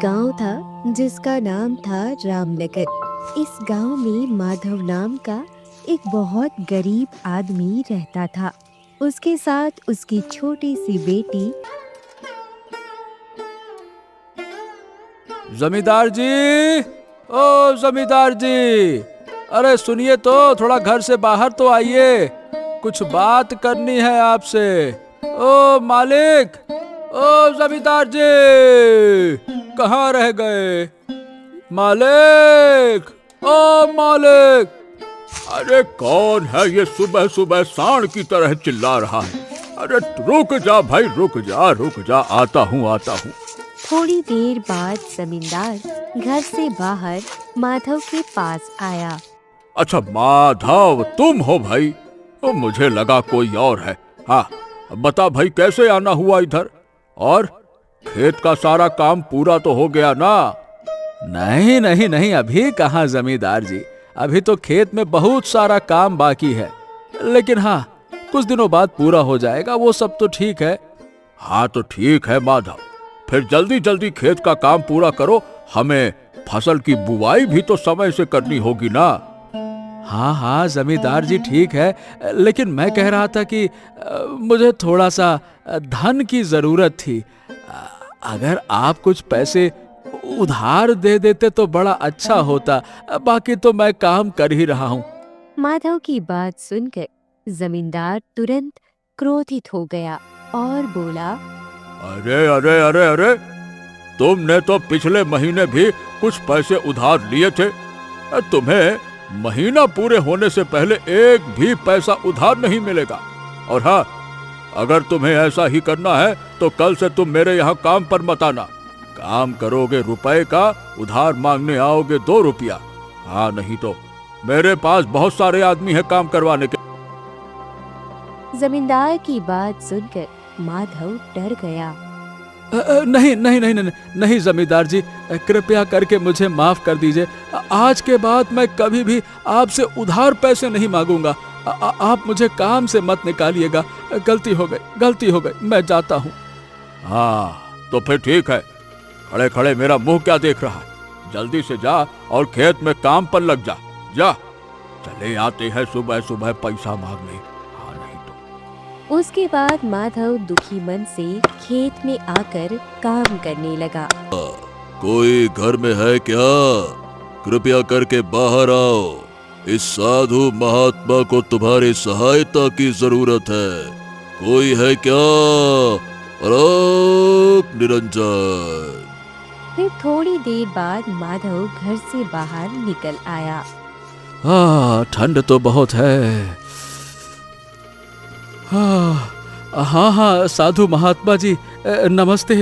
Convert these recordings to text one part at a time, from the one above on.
गांव था जिसका नाम था रामनगर। इस गांव में माधव नाम का एक बहुत गरीब आदमी रहता था। उसके साथ उसकी छोटी सी बेटी। जमींदार जी, ओ जमींदार जी, अरे सुनिए तो, थोड़ा घर से बाहर तो आइए, कुछ बात करनी है आपसे। ओ मालिक, ओ जमींदार जी, कहाँ रह गए? मालिक, ओ मालिक। अरे कौन है ये सुबह सुबह सांड की तरह चिल्ला रहा है? अरे रुक जा भाई, रुक जा, आता हूँ। थोड़ी देर बाद जमींदार घर से बाहर माधव के पास आया। अच्छा माधव, तुम हो भाई? तो मुझे लगा कोई और है। हाँ, बता भाई, कैसे आना हुआ इधर? और खेत का सारा काम पूरा तो हो गया ना? नहीं, अभी कहाँ जमींदार जी, अभी तो खेत में बहुत सारा काम बाकी है, लेकिन हाँ, कुछ दिनों बाद पूरा हो जाएगा, वो सब तो ठीक है। हाँ तो ठीक है माधव, फिर जल्दी जल्दी खेत का काम पूरा करो, हमें फसल की बुवाई भी तो समय से करनी होगी ना। हाँ जमींदार जी ठीक है, लेकिन मैं कह रहा था कि मुझे थोड़ा सा धन की जरूरत थी। अगर आप कुछ पैसे उधार दे देते तो बड़ा अच्छा होता, बाकी तो मैं काम कर ही रहा हूँ। माधव की बात सुनकर जमींदार तुरंत क्रोधित हो गया और बोला, अरे, तुमने तो पिछले महीने भी कुछ पैसे उधार लिए थे। तुम्हें महीना पूरे होने से पहले एक भी पैसा उधार नहीं मिलेगा। और हाँ, अगर तुम्हें ऐसा ही करना है तो कल से तुम मेरे यहाँ काम पर मत आना। काम करोगे रुपए का, उधार मांगने आओगे 2 रुपया। हाँ नहीं तो मेरे पास बहुत सारे आदमी हैं काम करवाने के। जमींदार की बात सुनकर माधव डर गया। नहीं जमींदार जी, कृपया करके मुझे माफ कर दीजिए। आज के बाद मैं कभी भी आपसे उधार पैसे नहीं मांगूंगा। आप मुझे काम से मत निकालिएगा। गलती हो गई, मैं जाता हूँ। हाँ तो फिर ठीक है, खड़े खड़े मेरा मुंह क्या देख रहा है? जल्दी से जा और खेत में काम पर लग जा। चले आते हैं सुबह सुबह पैसा मांगने। हाँ नहीं तो। उसके बाद माधव दुखी मन से खेत में आकर काम करने लगा। कोई घर में है क्या? कृपया करके बाहर आओ, इस साधु महात्मा को तुम्हारी सहायता की जरूरत है। कोई है क्या? अलक निरंजन। फिर थोड़ी देर बाद माधव घर से बाहर निकल आया। हाँ, ठंड तो बहुत है। हाँ, साधु महात्मा जी, नमस्ते।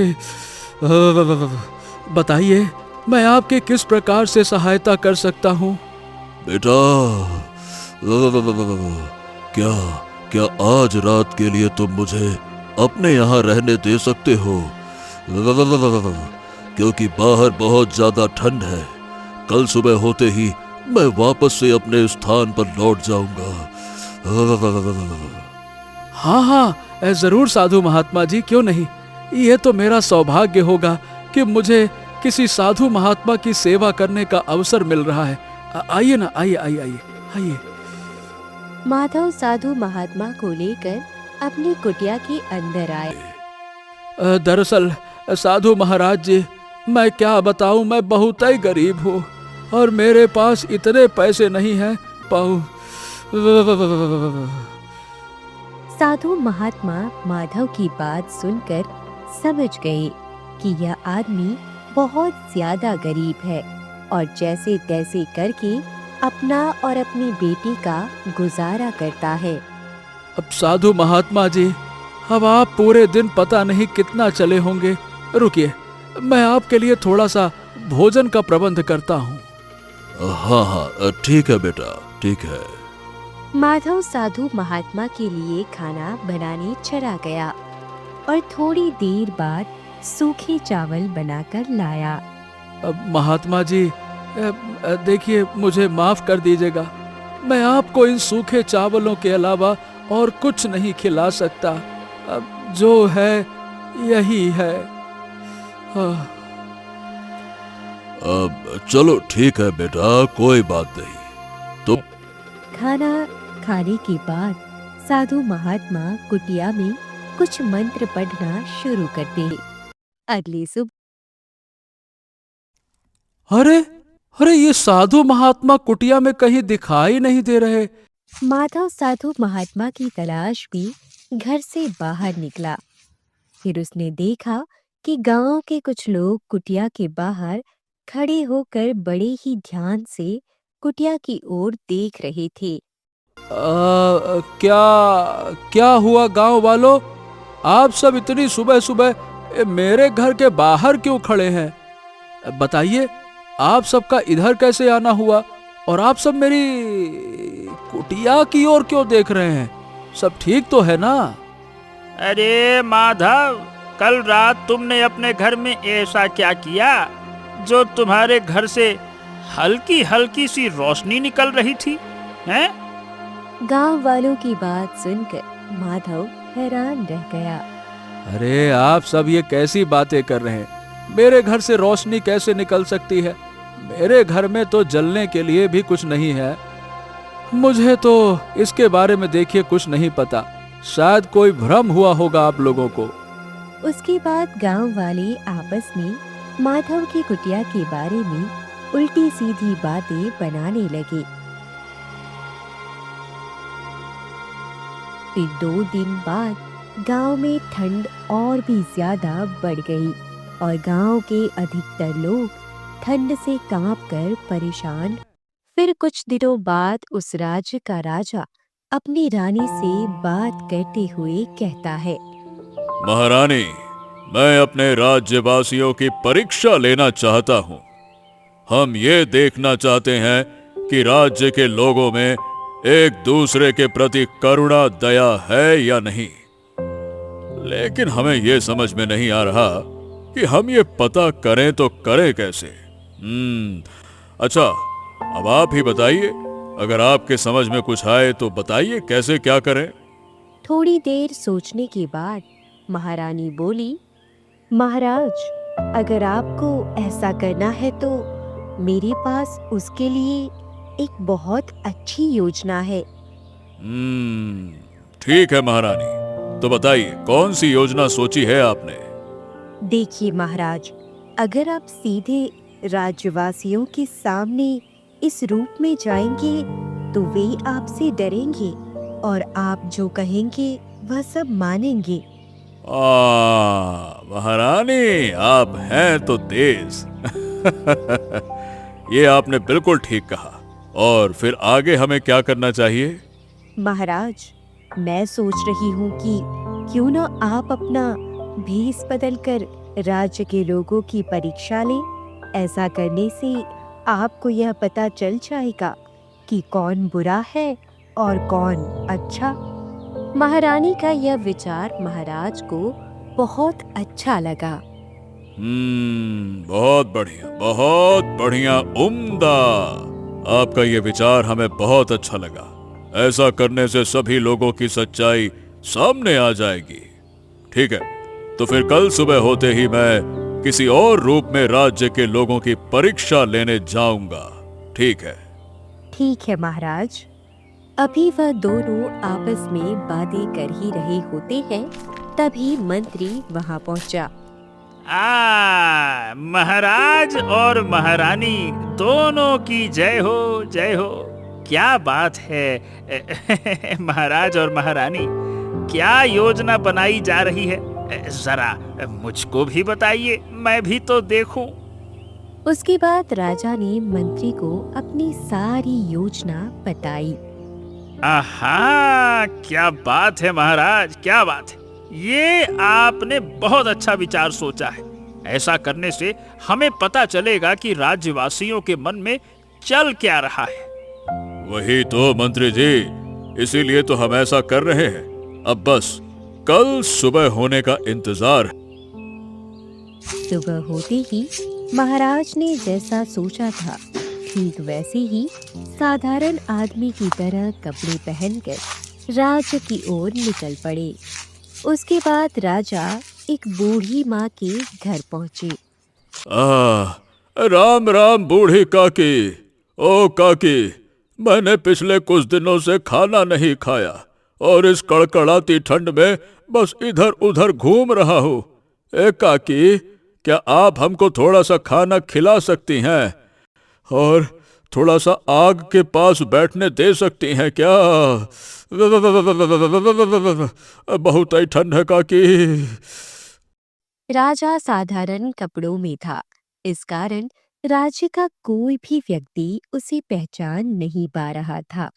बताइए, मैं आपके किस प्रकार से सहायता कर सकता हूँ? बेटा, क्या आज रात के लिए तुम मुझे अपने यहाँ रहने दे सकते हो? क्योंकि बाहर बहुत ज्यादा ठंड है। कल सुबह होते ही मैं वापस से अपने स्थान पर लौट जाऊंगा। हाँ, जरूर साधु महात्मा जी, क्यों नहीं। ये तो मेरा सौभाग्य होगा कि मुझे किसी साधु महात्मा की सेवा करने का अवसर मिल रहा है। आइए ना, आइए। माधव साधु महात्मा को लेकर अपनी कुटिया के अंदर आए। दरअसल साधु महाराज जी, मैं क्या बताऊं, मैं बहुत ही गरीब हूँ और मेरे पास इतने पैसे नहीं हैं। साधु महात्मा माधव की बात सुनकर समझ गए कि यह आदमी बहुत ज्यादा गरीब है और जैसे तैसे करके अपना और अपनी बेटी का गुजारा करता है। अब साधु महात्मा जी, अब आप पूरे दिन पता नहीं कितना चले होंगे। रुकिए, मैं आपके लिए थोड़ा सा भोजन का प्रबंध करता हूँ। हाँ, ठीक है बेटा, ठीक है। माधव साधु महात्मा के लिए खाना बनाने चला गया और थोड़ी देर बाद सूखे चावल बनाकर लाया। महात्मा जी, देखिए, मुझे माफ कर दीजिएगा, मैं आपको इन सूखे चावलों के अलावा और कुछ नहीं खिला सकता। अब जो है यही है। अब चलो ठीक है बेटा, कोई बात नहीं। तो खाना खाने के बाद साधु महात्मा कुटिया में कुछ मंत्र पढ़ना शुरू करते। अगली सुबह अरे अरे, ये साधु महात्मा कुटिया में कहीं दिखाई नहीं दे रहे। माधव साधु महात्मा की तलाश में घर से बाहर निकला। फिर उसने देखा कि गांव के कुछ लोग कुटिया के बाहर खड़े होकर बड़े ही ध्यान से कुटिया की ओर देख रहे थे। क्या क्या हुआ गांव वालों? आप सब इतनी सुबह सुबह मेरे घर के बाहर क्यों खड़े हैं? बताइए, आप सबका इधर कैसे आना हुआ और आप सब मेरी कुटिया की ओर क्यों देख रहे हैं? सब ठीक तो है ना? अरे माधव, कल रात तुमने अपने घर में ऐसा क्या किया जो तुम्हारे घर से हल्की हल्की सी रोशनी निकल रही थी, हैं? गांव वालों की बात सुनकर माधव हैरान रह गया। अरे, आप सब ये कैसी बातें कर रहे हैं? मेरे घर से रोशनी कैसे निकल सकती है? मेरे घर में तो जलने के लिए भी कुछ नहीं है। मुझे तो इसके बारे में देखिए कुछ नहीं पता। शायद कोई भ्रम हुआ होगा आप लोगों को। उसके बाद गांव वाले आपस में माधव की कुटिया के बारे में उल्टी सीधी बातें बनाने लगे। फिर 2 दिन बाद गांव में ठंड और भी ज्यादा बढ़ गई और गांव के अधिकतर लोग ठंड से कांपकर परेशान। फिर कुछ दिनों बाद उस राज्य का राजा अपनी रानी से बात करते हुए कहता है। महारानी, मैं अपने राज्यवासियों की परीक्षा लेना चाहता हूँ। हम ये देखना चाहते हैं कि राज्य के लोगों में एक दूसरे के प्रति करुणा दया है या नहीं। लेकिन हमें ये समझ में नहीं आ रहा कि हम ये पता करें तो करें कैसे। अच्छा, अब आप ही बताइए। अगर आपके समझ में कुछ आए तो बताइए कैसे क्या करें। थोड़ी देर सोचने के बाद महारानी बोली, महाराज, अगर आपको ऐसा करना है तो मेरे पास उसके लिए एक बहुत अच्छी योजना है। ठीक है महारानी, तो बताइए कौन सी योजना सोची है आपने? देखिए महाराज, अगर आप सीधे राज्यवासियों के सामने इस रूप में जाएंगे तो वे आपसे डरेंगे और आप जो कहेंगे वह सब मानेंगे। महारानी, आप हैं तो तेज। ये आपने बिल्कुल ठीक कहा। और फिर आगे हमें क्या करना चाहिए? महाराज, मैं सोच रही हूँ कि क्यों ना आप अपना भेष बदलकर राज्य के लोगों की परीक्षा लें। ऐसा करने से आपको यह पता चल जाएगा कि कौन बुरा है और कौन अच्छा। महारानी का यह विचार महाराज को बहुत अच्छा लगा। बहुत बढ़िया, उम्दा। आपका ये विचार हमें बहुत अच्छा लगा। ऐसा करने से सभी लोगों की सच्चाई सामने आ जाएगी। ठीक है, तो फिर कल सुबह होते ही मैं किसी और रूप में राज्य के लोगों की परीक्षा लेने जाऊंगा। ठीक है? ठीक है महाराज। अभी वह दोनों आपस में बातें कर ही रहे होते हैं, तभी मंत्री वहां पहुंचा। महाराज और महारानी दोनों की जय हो, जय हो। क्या बात है महाराज और महारानी, क्या योजना बनाई जा रही है? जरा मुझको भी बताइए, मैं भी तो देखूं। उसके बाद राजा ने मंत्री को अपनी सारी योजना बताई। आहा, क्या बात है महाराज, क्या बात है। ये आपने बहुत अच्छा विचार सोचा है। ऐसा करने से हमें पता चलेगा कि राज्यवासियों के मन में चल क्या रहा है। वही तो मंत्री जी, इसीलिए तो हम ऐसा कर रहे हैं। अब बस कल सुबह होने का इंतजार है। सुबह होते ही महाराज ने जैसा सोचा था ठीक वैसे ही साधारण आदमी की तरह कपड़े पहनकर राज्य की ओर निकल पड़े। उसके बाद राजा एक बूढ़ी माँ के घर पहुंचे। राम राम बूढ़ी काकी। ओ काकी, मैंने पिछले कुछ दिनों से खाना नहीं खाया और इस कड़कड़ाती ठंड में बस इधर उधर घूम रहा हूँ। ए काकी, क्या आप हमको थोड़ा सा खाना खिला सकती हैं और थोड़ा सा आग के पास बैठने दे सकती हैं क्या? बहुत ही ठंड है काकी। राजा साधारण कपड़ों में था, इस कारण राज्य का कोई भी व्यक्ति उसे पहचान नहीं पा रहा था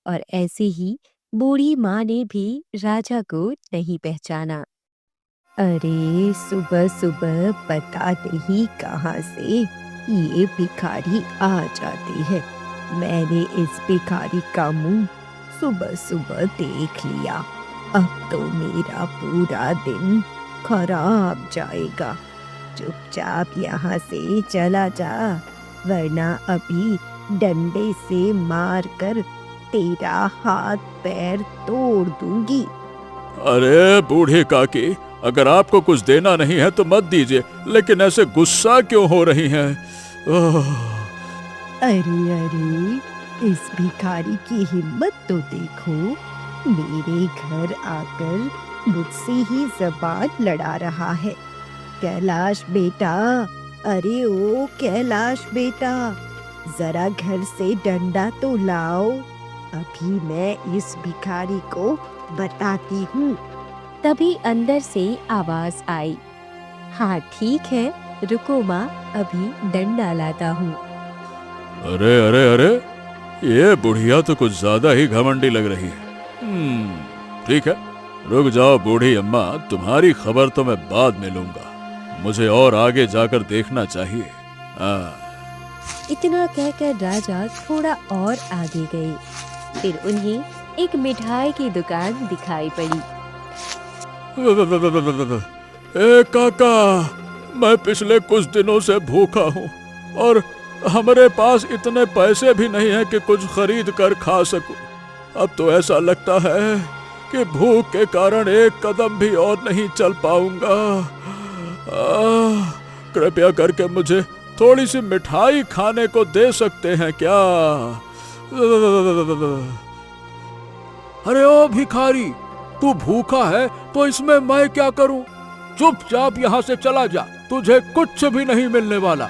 और ऐसे ही बूढ़ी माँ ने भी राजा को नहीं पहचाना। अरे सुबह सुबह पता नहीं कहाँ से ये भिखारी आ जाते हैं। मैंने इस भिखारी का मुंह सुबह सुबह देख लिया। अब तो मेरा पूरा दिन खराब जाएगा। चुपचाप यहाँ से चला जा, वरना अभी डंडे से मार कर तेरा हाथ पैर तोड़ दूंगी। अरे बूढ़ी काकी, अगर आपको कुछ देना नहीं है तो मत दीजिए, लेकिन ऐसे गुस्सा क्यों हो रही हैं? अरे अरे, इस भिखारी की हिम्मत तो देखो, मेरे घर आकर मुझसे ही जबान लड़ा रहा है। कैलाश बेटा, अरे ओ कैलाश बेटा, जरा घर से डंडा तो लाओ। अभी मैं इस भिखारी को बताती हूँ। तभी अंदर से आवाज आई, हाँ ठीक है, रुको माँ, अभी डंडा लाता हूँ। अरे अरे अरे, ये बुढ़िया तो कुछ ज्यादा ही घमंडी लग रही है। ठीक है, रुक जाओ बूढ़ी अम्मा, तुम्हारी खबर तो मैं बाद में लूंगा। मुझे और आगे जाकर देखना चाहिए। इतना कहकर राजा थोड़ा और आगे गए। फिर उन्हें एक मिठाई की दुकान दिखाई पड़ी। ए काका, मैं पिछले कुछ दिनों से भूखा हूँ और हमारे पास इतने पैसे भी नहीं हैं कि कुछ खरीद कर खा सकूं। अब तो ऐसा लगता है कि भूख के कारण एक कदम भी और नहीं चल पाऊंगा। कृपया करके मुझे थोड़ी सी मिठाई खाने को दे सकते हैं क्या? अरे ओ भिखारी, तू भूखा है तो इसमें मैं क्या करूं? चुपचाप यहाँ से चला जा, तुझे कुछ भी नहीं मिलने वाला।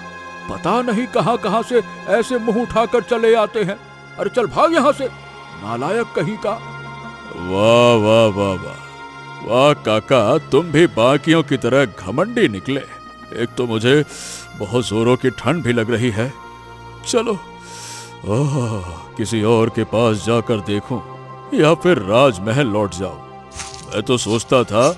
पता नहीं कहां कहां से ऐसे मुंह उठाकर चले आते हैं। अरे चल भाग यहाँ से, नालायक कहीं का। वाह वाह वाह वाह वाह काका, तुम भी बाकियों की तरह घमंडी निकले। एक तो मुझे बहुत जोरों की ठंड भी लग रही है। चलो किसी और के पास जाकर देखूं या फिर राजमहल लौट जाऊं। मैं तो सोचता था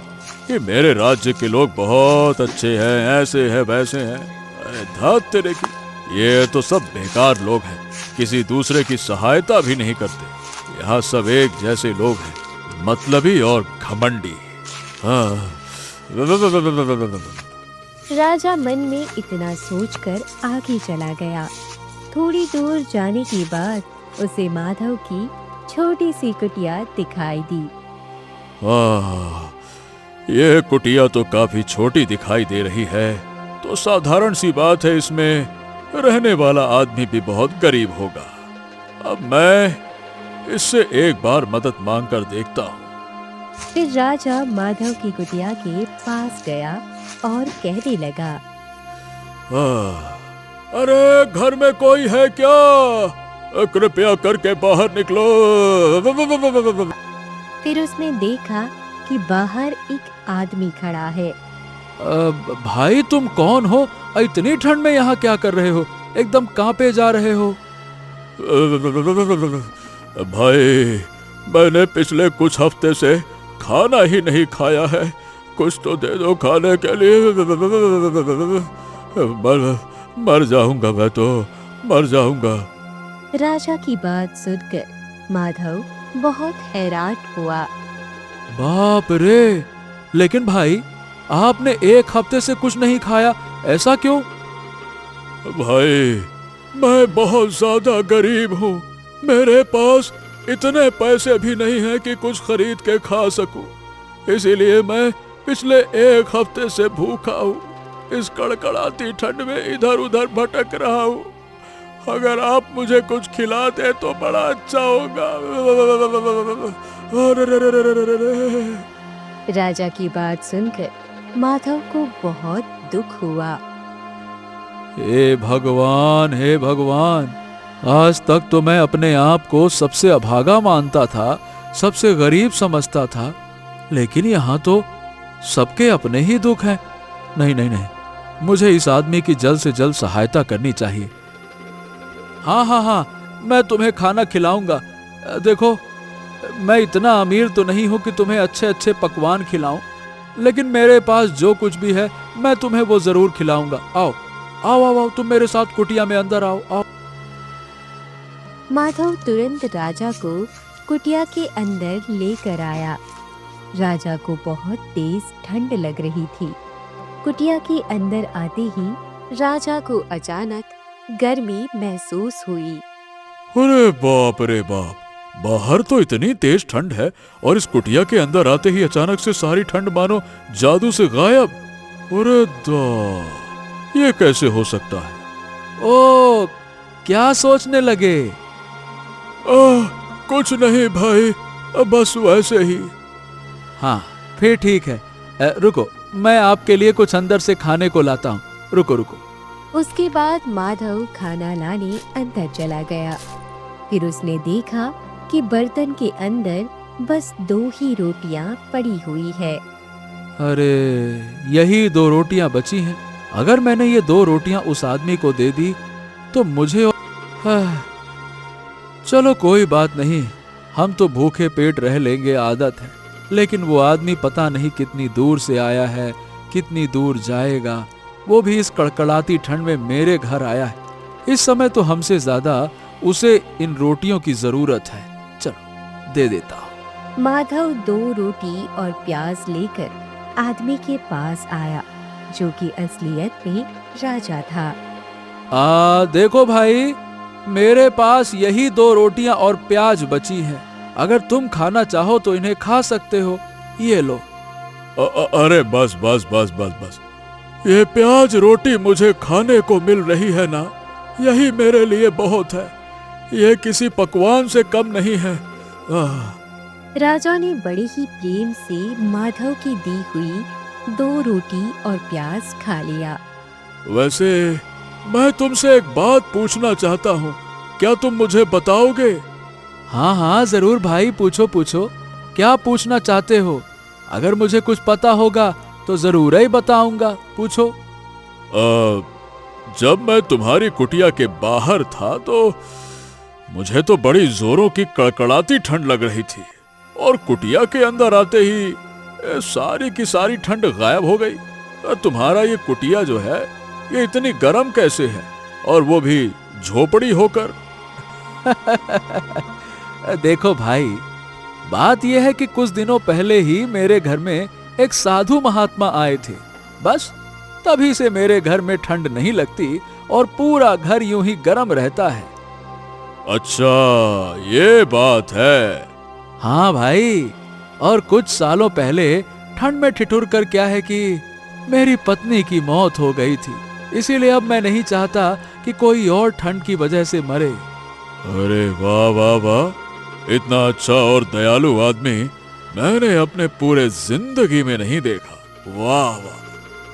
कि मेरे राज्य के लोग बहुत अच्छे हैं, ऐसे हैं वैसे हैं। अरे धात तेरे की, ये तो सब बेकार लोग हैं, किसी दूसरे की सहायता भी नहीं करते। यहाँ सब एक जैसे लोग हैं, मतलबी और घमंडी। राजा मन में इतना सोचकर आगे चला गया। थोड़ी दूर जाने के बाद उसे माधव की छोटी सी कुटिया दिखाई दी। ये कुटिया तो काफी छोटी दिखाई दे रही है, तो साधारण सी बात है, इसमें रहने वाला आदमी भी बहुत गरीब होगा। अब मैं इससे एक बार मदद मांग कर देखता हूँ। फिर राजा माधव की कुटिया के पास गया और कहने लगा, अरे घर में कोई है क्या? कृपया करके बाहर निकलो। फिर उसने देखा कि बाहर एक आदमी खड़ा है। भाई तुम कौन हो? इतनी ठंड में यहाँ क्या कर रहे हो? एकदम कांपे जा रहे हो। भाई, मैंने पिछले कुछ हफ्ते से खाना ही नहीं खाया है, कुछ तो दे दो खाने के लिए। मर जाऊंगा, मैं तो मर जाऊंगा। राजा की बात सुनकर माधव बहुत हैरान हुआ। बाप रे, लेकिन भाई आपने एक हफ्ते से कुछ नहीं खाया, ऐसा क्यों? भाई, मैं बहुत ज्यादा गरीब हूँ, मेरे पास इतने पैसे भी नहीं हैं कि कुछ खरीद के खा सकूं। इसीलिए मैं पिछले एक हफ्ते से भूखा हूँ। इस कड़कड़ाती ठंड में इधर उधर भटक रहा हूँ। अगर आप मुझे कुछ खिला दे तो बड़ा अच्छा होगा। राजा की बात सुनकर माधव को बहुत दुख हुआ। हे भगवान, आज तक तो मैं अपने आप को सबसे अभागा मानता था, सबसे गरीब समझता था, लेकिन यहाँ तो सबके अपने ही दुख हैं। नहीं, मुझे इस आदमी की जल्द से जल्द सहायता करनी चाहिए। हाँ, मैं तुम्हें खाना खिलाऊंगा। देखो, मैं इतना अमीर तो नहीं हूं कि तुम्हें अच्छे अच्छे पकवान खिलाऊं, लेकिन मेरे पास जो कुछ भी है मैं तुम्हें वो जरूर खिलाऊंगा। आओ, तुम मेरे साथ कुटिया में अंदर आओ। माधव तुरंत राजा को कुटिया के अंदर लेकर आया। राजा को बहुत तेज ठंड लग रही थी। कुटिया के अंदर आते ही राजा को अचानक गर्मी महसूस हुई। अरे बाप रे बाप, बाहर तो इतनी तेज ठंड है और इस कुटिया के अंदर आते ही अचानक से सारी ठंड मानो जादू से गायब। अरे दा, ये कैसे हो सकता है? ओ, क्या सोचने लगे? कुछ नहीं भाई, बस वैसे ही। हाँ, फिर ठीक है। रुको, मैं आपके लिए कुछ अंदर से खाने को लाता हूँ। रुको। उसके बाद माधव खाना लाने अंदर चला गया। फिर उसने देखा कि बर्तन के अंदर बस 2 ही रोटियां पड़ी हुई है। अरे, यही 2 रोटियां बची हैं। अगर मैंने ये 2 रोटियां उस आदमी को दे दी तो मुझे चलो कोई बात नहीं, हम तो भूखे पेट रह लेंगे, आदत है। लेकिन वो आदमी पता नहीं कितनी दूर से आया है, कितनी दूर जाएगा, वो भी इस कड़कड़ाती ठंड में मेरे घर आया है। इस समय तो हमसे ज्यादा उसे इन रोटियों की जरूरत है। चलो दे देता हूँ। माधव 2 रोटी और प्याज लेकर आदमी के पास आया, जो कि असलियत में राजा था। देखो भाई, मेरे पास यही 2 रोटियां और प्याज बची हैं। अगर तुम खाना चाहो तो इन्हें खा सकते हो। ये लो। अरे बस, ये प्याज रोटी मुझे खाने को मिल रही है ना, यही मेरे लिए बहुत है। ये किसी पकवान से कम नहीं है। राजा ने बड़े ही प्रेम से माधव की दी हुई 2 रोटी और प्याज खा लिया। वैसे मैं तुमसे एक बात पूछना चाहता हूँ, क्या तुम मुझे बताओगे? हाँ, जरूर भाई, पूछो। क्या पूछना चाहते हो? अगर मुझे कुछ पता होगा तो जरूर ही बताऊंगा, पूछो। जब मैं तुम्हारी कुटिया के बाहर था तो मुझे तो बड़ी जोरों की कड़कड़ाती ठंड लग रही थी, और कुटिया के अंदर आते ही सारी की सारी ठंड गायब हो गई। तुम्हारा ये कुटिया जो है, ये इतनी गर्म कैसे है, और वो भी झोपड़ी होकर? देखो भाई, बात यह है कि कुछ दिनों पहले ही मेरे घर में एक साधु महात्मा आए थे। बस तभी से मेरे घर में ठंड नहीं लगती और पूरा घर यूं ही गर्म रहता है। अच्छा, ये बात है। हाँ भाई, और कुछ सालों पहले ठंड में ठिठुर कर क्या है कि मेरी पत्नी की मौत हो गई थी। इसीलिए अब मैं नहीं चाहता कि कोई और ठंड की वजह से मरे। अरे वाह, इतना अच्छा और दयालु आदमी मैंने अपने पूरे जिंदगी में नहीं देखा। वाह,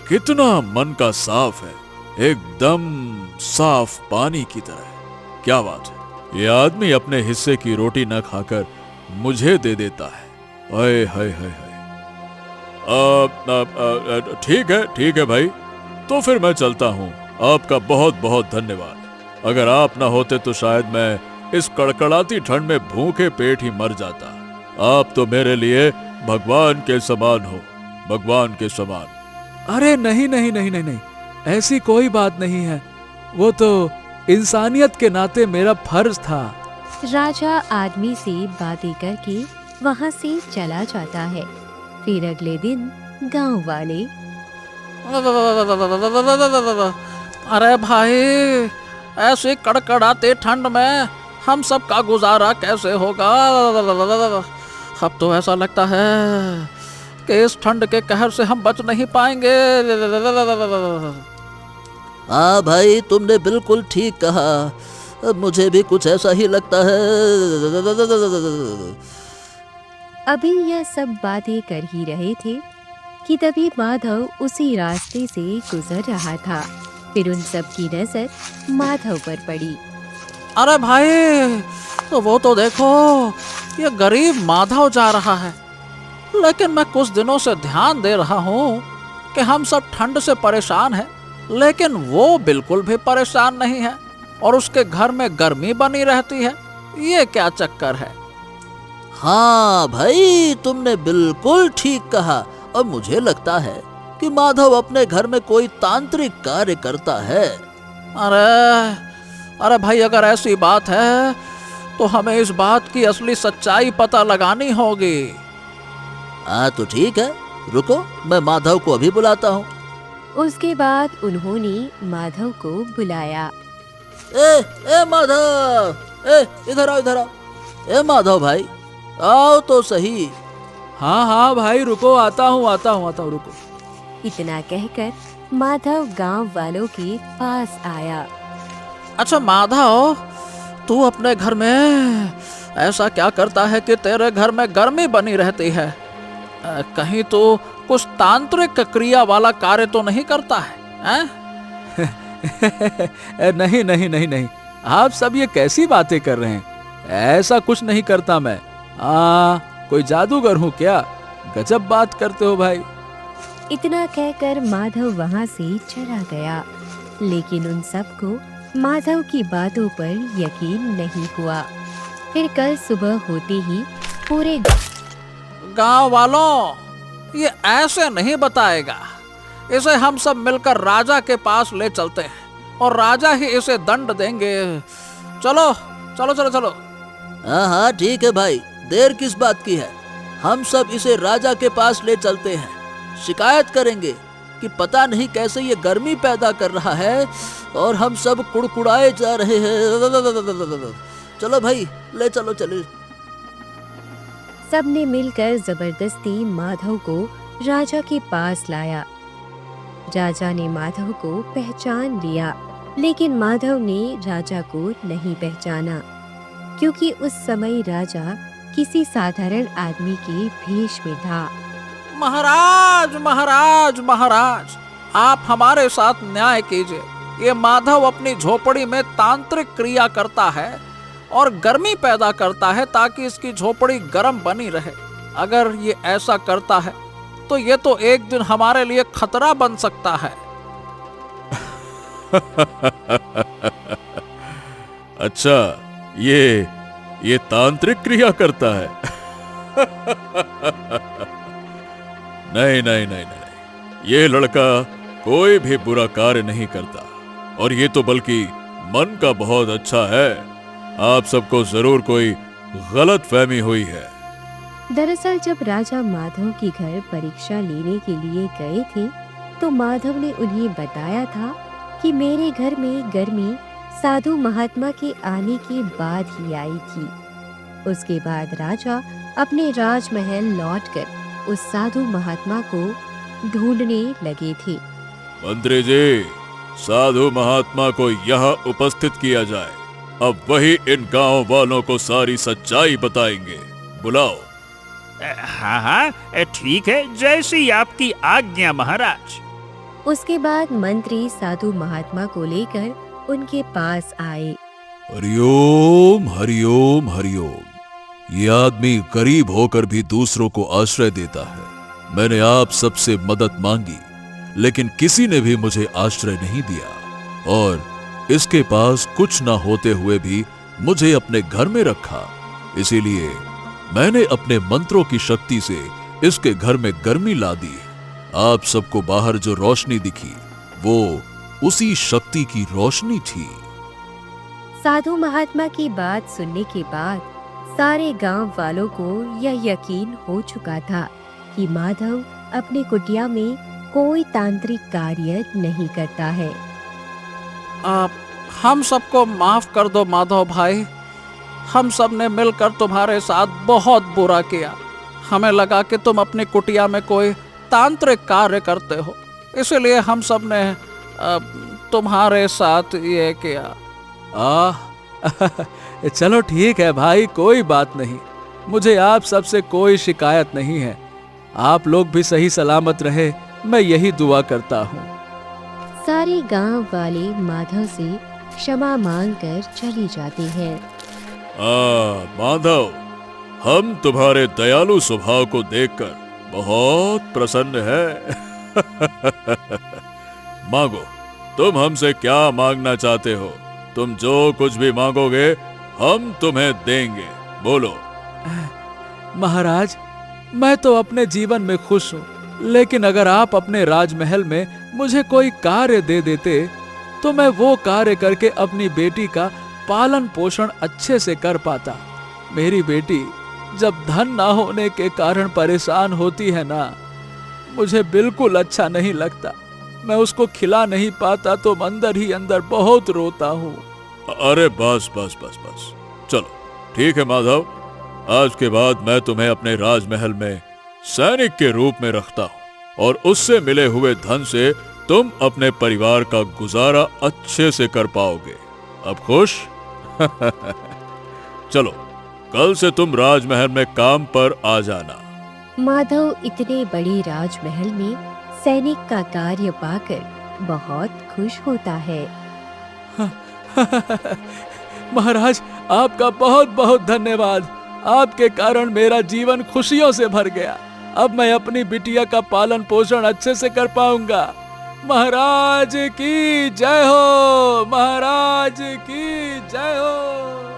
कितना मन का साफ है, एकदम साफ पानी की तरह। क्या बात है, ये आदमी अपने हिस्से की रोटी न खाकर मुझे दे देता है। हाय हाय हाय हाय। ठीक है भाई, तो फिर मैं चलता हूँ। आपका बहुत बहुत धन्यवाद। अगर आप ना होते तो शायद मैं इस कड़कड़ाती ठंड में भूखे पेट ही मर जाता। आप तो मेरे लिए भगवान के समान हो, भगवान के समान। अरे नहीं, ऐसी कोई बात नहीं है। वो तो इंसानियत के नाते मेरा फर्ज था। राजा आदमी से बातें करके वहाँ से चला जाता है। फिर अगले दिन गांव वाले, अरे भाई, ऐसे कड़कड़ाते ठंड में हम सब का गुजारा कैसे होगा? अब तो ऐसा लगता है कि इस ठंड के कहर से हम बच नहीं पाएंगे। हाँ भाई, तुमने बिल्कुल ठीक कहा, मुझे भी कुछ ऐसा ही लगता है। अभी यह सब बातें कर ही रहे थे कि तभी माधव उसी रास्ते से गुजर रहा था। फिर उन सब की नजर माधव पर पड़ी। अरे भाई, तो वो तो देखो, ये गरीब माधव जा रहा है। लेकिन मैं कुछ दिनों से ध्यान दे रहा हूँ कि हम सब ठंड से परेशान हैं, लेकिन वो बिल्कुल भी परेशान नहीं है और उसके घर में गर्मी बनी रहती है। ये क्या चक्कर है? हाँ भाई, तुमने बिल्कुल ठीक कहा, और मुझे लगता है कि माधव अपने घर में कोई तांत्रिक कार्य करता है। अरे भाई, अगर ऐसी बात है तो हमें इस बात की असली सच्चाई पता लगानी होगी। हाँ तो ठीक है, रुको, मैं माधव को अभी बुलाता हूँ। उसके बाद उन्होंने माधव को बुलाया। ए माधव, इधर आओ, इधर आओ। ए माधव भाई, आओ तो सही। हाँ हाँ भाई, रुको, आता हूँ, रुको। इतना कहकर माधव गांव वालों के पास आया। अच्छा माधव, तू अपने घर में ऐसा क्या करता है कि तेरे घर में गर्मी बनी रहती है? कहीं तो कुछ तांत्रिक क्रिया वाला कार्य तो नहीं करता है? नहीं, आप सब ये कैसी बातें कर रहे हैं? ऐसा कुछ नहीं करता मैं। कोई जादूगर हूँ क्या? गजब बात करते हो भाई। इतना कहकर माधव वहां से चला गया, लेकिन उन सबको माधव की बातों पर यकीन नहीं हुआ। फिर कल सुबह होते ही पूरे गांव वालों, ये ऐसे नहीं बताएगा। इसे हम सब मिलकर राजा के पास ले चलते हैं और राजा ही इसे दंड देंगे। चलो चलो चलो चलो। हाँ ठीक है भाई, देर किस बात की है? हम सब इसे राजा के पास ले चलते हैं, शिकायत करेंगे कि पता नहीं कैसे ये गर्मी पैदा कर रहा है और हम सब कुड़कुड़ाए जा रहे हैं। चलो भाई, ले चलो चलो। सबने मिलकर जबरदस्ती माधव को राजा के पास लाया। राजा ने माधव को पहचान लिया, लेकिन माधव ने राजा को नहीं पहचाना, क्योंकि उस समय राजा किसी साधारण आदमी के भेष में था। महाराज महाराज महाराज, आप हमारे साथ न्याय कीजिए। ये माधव अपनी झोपड़ी में तांत्रिक क्रिया करता है और गर्मी पैदा करता है ताकि इसकी झोपड़ी गर्म बनी रहे। अगर ये ऐसा करता है तो ये तो एक दिन हमारे लिए खतरा बन सकता है। अच्छा, ये तांत्रिक क्रिया करता है? नहीं, ये लड़का कोई भी बुरा कार्य नहीं करता, और ये तो बल्कि मन का बहुत अच्छा है। आप सबको जरूर कोई गलत फहमी हुई है। दरअसल जब राजा माधव के घर परीक्षा लेने के लिए गए थे, तो माधव ने उन्हें बताया था कि मेरे घर में गर्मी साधु महात्मा के आने के बाद ही आई थी। उसके बाद राजा अपने राजमहल लौटकर उस साधु महात्मा को ढूंढने लगे थे। मंत्री जी, साधु महात्मा को यहाँ उपस्थित किया जाए। अब वही इन गांव वालों को सारी सच्चाई बताएंगे। बुलाओ। हाँ, ठीक है, जैसी आपकी आज्ञा महाराज। उसके बाद मंत्री साधु महात्मा को लेकर उनके पास आए। हरिओम हरिओम हरिओम। ये आदमी गरीब होकर भी दूसरों को आश्रय देता है। मैंने आप सबसे मदद मांगी, लेकिन किसी ने भी मुझे आश्रय नहीं दिया, और इसके पास कुछ ना होते हुए भी मुझे अपने घर में रखा। इसीलिए मैंने अपने मंत्रों की शक्ति से इसके घर में गर्मी ला दी। आप सबको बाहर जो रोशनी दिखी, वो उसी शक्ति की रोशनी थी। साधु महात्मा की बात सुनने के बाद सारे गांव वालों को यह यकीन हो चुका था कि माधव अपनी कुटिया में कोई तांत्रिक कार्य नहीं करता है। आप हम सबको माफ कर दो माधव भाई। हम सब ने मिलकर तुम्हारे साथ बहुत बुरा किया। हमें लगा कि तुम अपनी कुटिया में कोई तांत्रिक कार्य करते हो, इसलिए हम सब ने तुम्हारे साथ ये किया। चलो ठीक है भाई, कोई बात नहीं। मुझे आप सबसे कोई शिकायत नहीं है। आप लोग भी सही सलामत रहे, मैं यही दुआ करता हूँ। सारे गांव वाले माधव से क्षमा मांगकर चले जाते हैं। माधव, हम तुम्हारे दयालु स्वभाव को देखकर बहुत प्रसन्न है। मांगो, तुम हमसे क्या मांगना चाहते हो? तुम जो कुछ भी मांगोगे हम तुम्हें देंगे, बोलो। महाराज, मैं तो अपने जीवन में खुश हूँ, लेकिन अगर आप अपने राजमहल में मुझे कोई कार्य दे देते तो मैं वो कार्य करके अपनी बेटी का पालन पोषण अच्छे से कर पाता। मेरी बेटी जब धन ना होने के कारण परेशान होती है ना, मुझे बिल्कुल अच्छा नहीं लगता। मैं उसको खिला नहीं पाता तो अंदर ही अंदर बहुत रोता हूँ। अरे बस बस बस बस, चलो ठीक है माधव, आज के बाद मैं तुम्हें अपने राजमहल में सैनिक के रूप में रखता हूँ और उससे मिले हुए धन से तुम अपने परिवार का गुजारा अच्छे से कर पाओगे। अब खुश? चलो, कल से तुम राजमहल में काम पर आ जाना। माधव इतने बड़े राजमहल में सैनिक का कार्य पाकर बहुत खुश होता है। महाराज, आपका बहुत बहुत धन्यवाद। आपके कारण मेरा जीवन खुशियों से भर गया। अब मैं अपनी बिटिया का पालन पोषण अच्छे से कर पाऊंगा। महाराज की जय हो, महाराज की जय हो।